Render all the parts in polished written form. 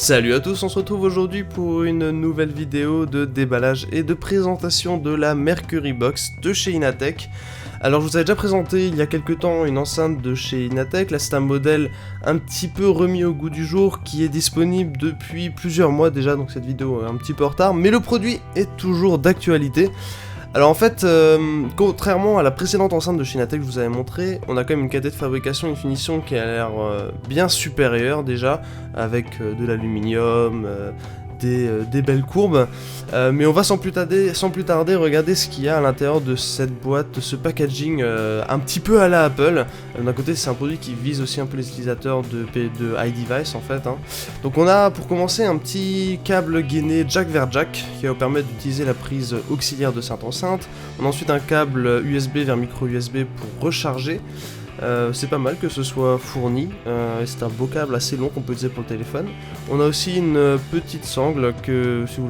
Salut à tous, on se retrouve aujourd'hui pour une nouvelle vidéo de déballage et de présentation de la Mercury Box de chez Inatech. Alors je vous avais déjà présenté il y a quelques temps une enceinte de chez Inatech, là c'est un modèle un petit peu remis au goût du jour qui est disponible depuis plusieurs mois déjà, donc cette vidéo est un petit peu en retard, mais le produit est toujours d'actualité. Alors en fait, contrairement à la précédente enceinte de chez Inatech que je vous avais montré, on a quand même une qualité de fabrication, une finition qui a l'air bien supérieure déjà, avec de l'aluminium, des belles courbes, mais on va sans plus tarder regarder ce qu'il y a à l'intérieur de cette boîte, de ce packaging un petit peu à la Apple. D'un côté c'est un produit qui vise aussi un peu les utilisateurs de iDevice en fait, hein. Donc on a pour commencer un petit câble gainé jack vers jack qui va vous permettre d'utiliser la prise auxiliaire de cette enceinte. On a ensuite un câble USB vers micro USB pour recharger. C'est pas mal que ce soit fourni, c'est un beau câble assez long qu'on peut utiliser pour le téléphone. On a aussi une petite sangle que si vous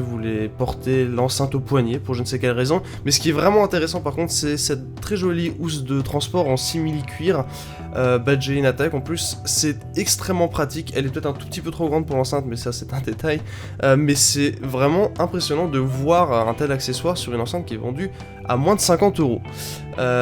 voulez porter l'enceinte au poignet pour je ne sais quelle raison. Mais ce qui est vraiment intéressant par contre c'est cette très jolie housse de transport en simili-cuir badgée Inatech. En plus c'est extrêmement pratique, elle est peut-être un tout petit peu trop grande pour l'enceinte mais ça c'est un détail. Mais c'est vraiment impressionnant de voir un tel accessoire sur une enceinte qui est vendue à moins de 50 €.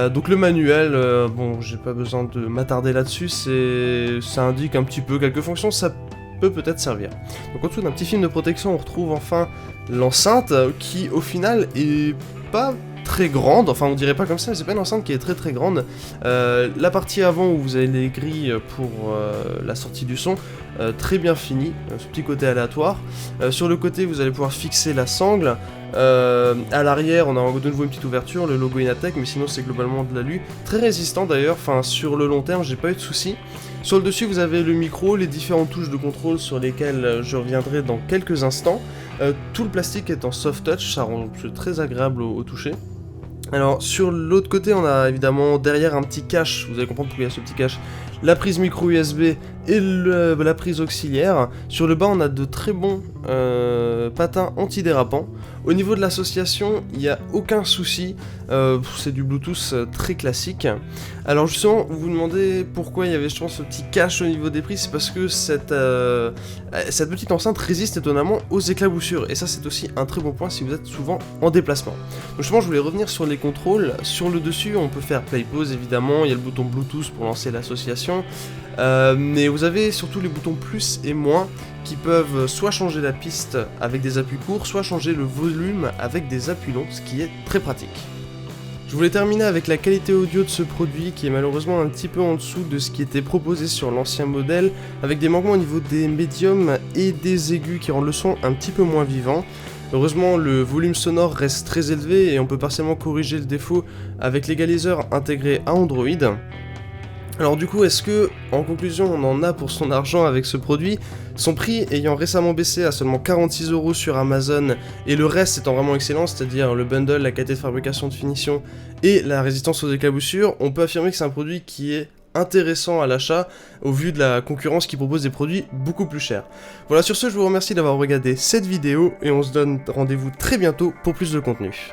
Donc le manuel, bon j'ai pas besoin de m'attarder là-dessus, ça indique un petit peu quelques fonctions, ça peut peut-être servir. Donc en dessous d'un petit film de protection on retrouve enfin l'enceinte qui au final est pas très grande, enfin on dirait pas comme ça, mais c'est pas une enceinte qui est très grande. La partie avant où vous avez les grilles pour la sortie du son, très bien fini, ce petit côté aléatoire. Sur le côté vous allez pouvoir fixer la sangle. À l'arrière on a de nouveau une petite ouverture, le logo Inatech, mais sinon c'est globalement de l'alu, très résistant d'ailleurs, enfin sur le long terme j'ai pas eu de soucis. Sur le dessus vous avez le micro, les différentes touches de contrôle sur lesquelles je reviendrai dans quelques instants. Tout le plastique est en soft touch, ça rend très agréable au toucher. Alors sur l'autre côté on a évidemment derrière un petit cache, vous allez comprendre pourquoi il y a ce petit cache, la prise micro USB et la prise auxiliaire. Sur le bas on a de très bons patins antidérapants. Au niveau de l'association il n'y a aucun souci, c'est du Bluetooth très classique. Alors justement vous vous demandez pourquoi il y avait justement ce petit cache au niveau des prises, c'est parce que cette petite enceinte résiste étonnamment aux éclaboussures, et ça c'est aussi un très bon point si vous êtes souvent en déplacement. Donc justement je voulais revenir sur les contrôles. Sur le dessus on peut faire play pause évidemment, il y a le bouton Bluetooth pour lancer l'association, mais vous avez surtout les boutons plus et moins qui peuvent soit changer la piste avec des appuis courts, soit changer le volume avec des appuis longs, ce qui est très pratique. Je voulais terminer avec la qualité audio de ce produit qui est malheureusement un petit peu en dessous de ce qui était proposé sur l'ancien modèle, avec des manquements au niveau des médiums et des aigus qui rendent le son un petit peu moins vivant. Heureusement le volume sonore reste très élevé et on peut partiellement corriger le défaut avec l'égaliseur intégré à Android. Alors du coup, est-ce que, en conclusion, on en a pour son argent avec ce produit? Son prix ayant récemment baissé à seulement 46 € sur Amazon, et le reste étant vraiment excellent, c'est-à-dire le bundle, la qualité de fabrication de finition et la résistance aux éclaboussures, on peut affirmer que c'est un produit qui est intéressant à l'achat au vu de la concurrence qui propose des produits beaucoup plus chers. Voilà, sur ce, je vous remercie d'avoir regardé cette vidéo et on se donne rendez-vous très bientôt pour plus de contenu.